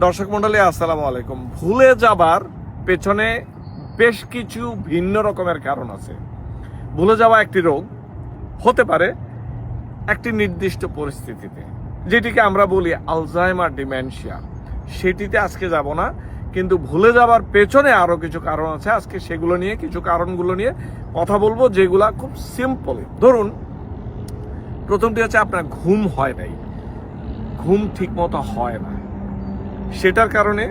দর্শক মন্ডলী আসসালামু আলাইকুম। ভুলে যাবার পেছনে বেশ কিছু ভিন্ন রকমের কারণ আছে। ভুলে যাওয়া একটি রোগ হতে পারে একটি নির্দিষ্ট পরিস্থিতিতে, যেটিকে আমরা বলি আলজাইমার ডিমেনশিয়া। সেটিতে আজকে যাব না, কিন্তু ভুলে যাবার পেছনে আরো কিছু কারণ আছে। আজকে সেগুলো নিয়ে, কিছু কারণগুলো নিয়ে কথা বলবো, যেগুলা খুব সিম্পল। ধরুন, প্রথমটি হচ্ছে আপনার ঘুম হয় নাই, ঘুম ঠিক মতো হয় না, সেটার কারণে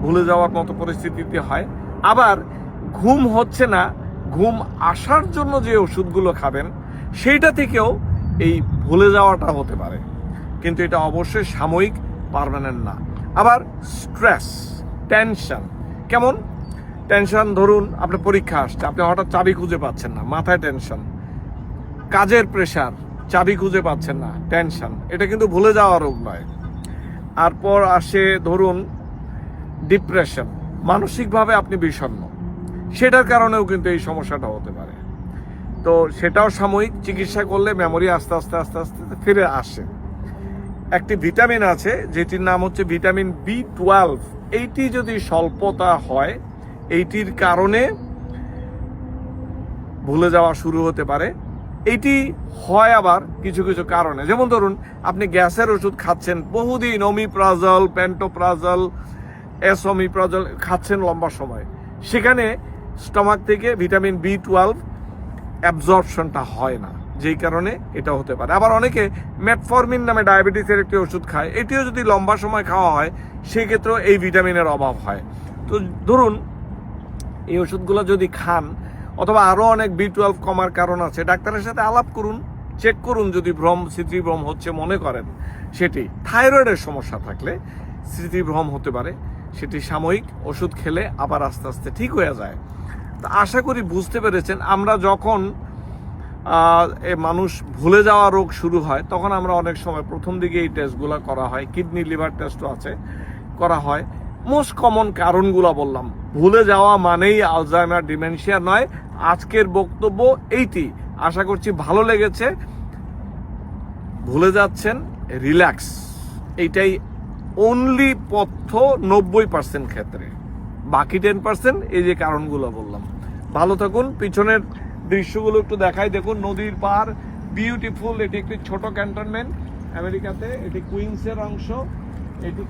ভুলে যাওয়ার মতো পরিস্থিতিতে হয়। আবার ঘুম হচ্ছে না, ঘুম আসার জন্য যে ওষুধগুলো খাবেন সেইটা থেকেও এই ভুলে যাওয়াটা হতে পারে, কিন্তু এটা অবশ্যই সাময়িক, পার্মানেন্ট না। আবার স্ট্রেস, টেনশন। কেমন টেনশন? ধরুন আপনার পরীক্ষা আসছে, আপনি হঠাৎ চাবি খুঁজে পাচ্ছেন না, মাথায় টেনশন। কাজের প্রেশার, চাবি খুঁজে পাচ্ছেন না, টেনশন। এটা কিন্তু ভুলে যাওয়া রোগ নয়। তারপর আসে ধরুন ডিপ্রেশন, মানসিকভাবে আপনি বিষণ্ণ, সেটার কারণেও কিন্তু এই সমস্যাটা হতে পারে। তো সেটাও সাময়িক, চিকিৎসা করলে মেমোরি আস্তে আস্তে আস্তে আস্তে ফিরে আসে। একটি ভিটামিন আছে যেটির নাম হচ্ছে ভিটামিন B12। এইটি যদি স্বল্পতা হয়, এইটির কারণে ভুলে যাওয়া শুরু হতে পারে। এটি হয় আবার কিছু কিছু কারণে, যেমন ধরুন আপনি গ্যাসের ওষুধ খাচ্ছেন বহুদিন, ওমিপ্রাজল, প্যান্টোপ্রাজল, এসোমিপ্রাজল খাচ্ছেন লম্বা সময়, সেখানে স্টমাক থেকে ভিটামিন B12 অ্যাবজর্পশনটা হয় না, যেই কারণে এটা হতে পারে। আবার অনেকে মেটফরমিন নামে ডায়াবেটিসের একটি ওষুধ খায়, এটিও যদি লম্বা সময় খাওয়া হয় সেক্ষেত্রেও এই ভিটামিনের অভাব হয়। তো ধরুন এই ওষুধগুলো যদি খান, অথবা আরও অনেক B12 কমার কারণ আছে, ডাক্তারের সাথে আলাপ করুন, চেক করুন। যদি স্মৃতিভ্রম হচ্ছে মনে করেন, সেটি থাইরয়েডের সমস্যা থাকলে স্মৃতিভ্রম হতে পারে, সেটি সাময়িক, ওষুধ খেলে আবার আস্তে আস্তে ঠিক হয়ে যায়। তো আশা করি বুঝতে পেরেছেন। আমরা যখন মানুষ ভুলে যাওয়া রোগ শুরু হয়, তখন আমরা অনেক সময় প্রথম দিকে এই টেস্টগুলো করা হয়, কিডনি লিভার টেস্টও আছে, করা হয়। মোস্ট কমন কারণগুলো বললাম। ভুলে যাওয়া মানেই আলজাইমার ডিমেনশিয়া নয়। আজকের বক্তব্য এইটি, আশা করছি ভালো লেগেছে। ভুলে যাচ্ছেন, রিল্যাক্স, এইটাই অনলি পথ্য 90% ক্ষেত্রে। বাকি 10% এই যে কারণগুলো বললাম। ভালো থাকুন। পিছনের দৃশ্যগুলো একটু দেখাই, দেখুন নদীর পাড়, বিউটিফুল। এটি একটি ছোট ক্যান্টনমেন্ট আমেরিকাতে, এটি কুইন্সের অংশ। এটি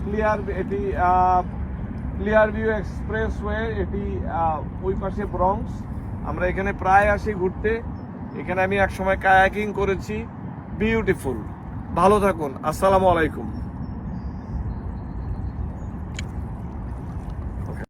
ক্লিয়ার ভিউ এক্সপ্রেসওয়ে, এটি ওই পাশে ব্রঙ্কস। আমরা এখানে প্রায় আসি ঘুরতে, এখানে আমি একসময় কায়াকিং করেছি। বিউটিফুল। ভালো থাকুন। আসসালামু আলাইকুম।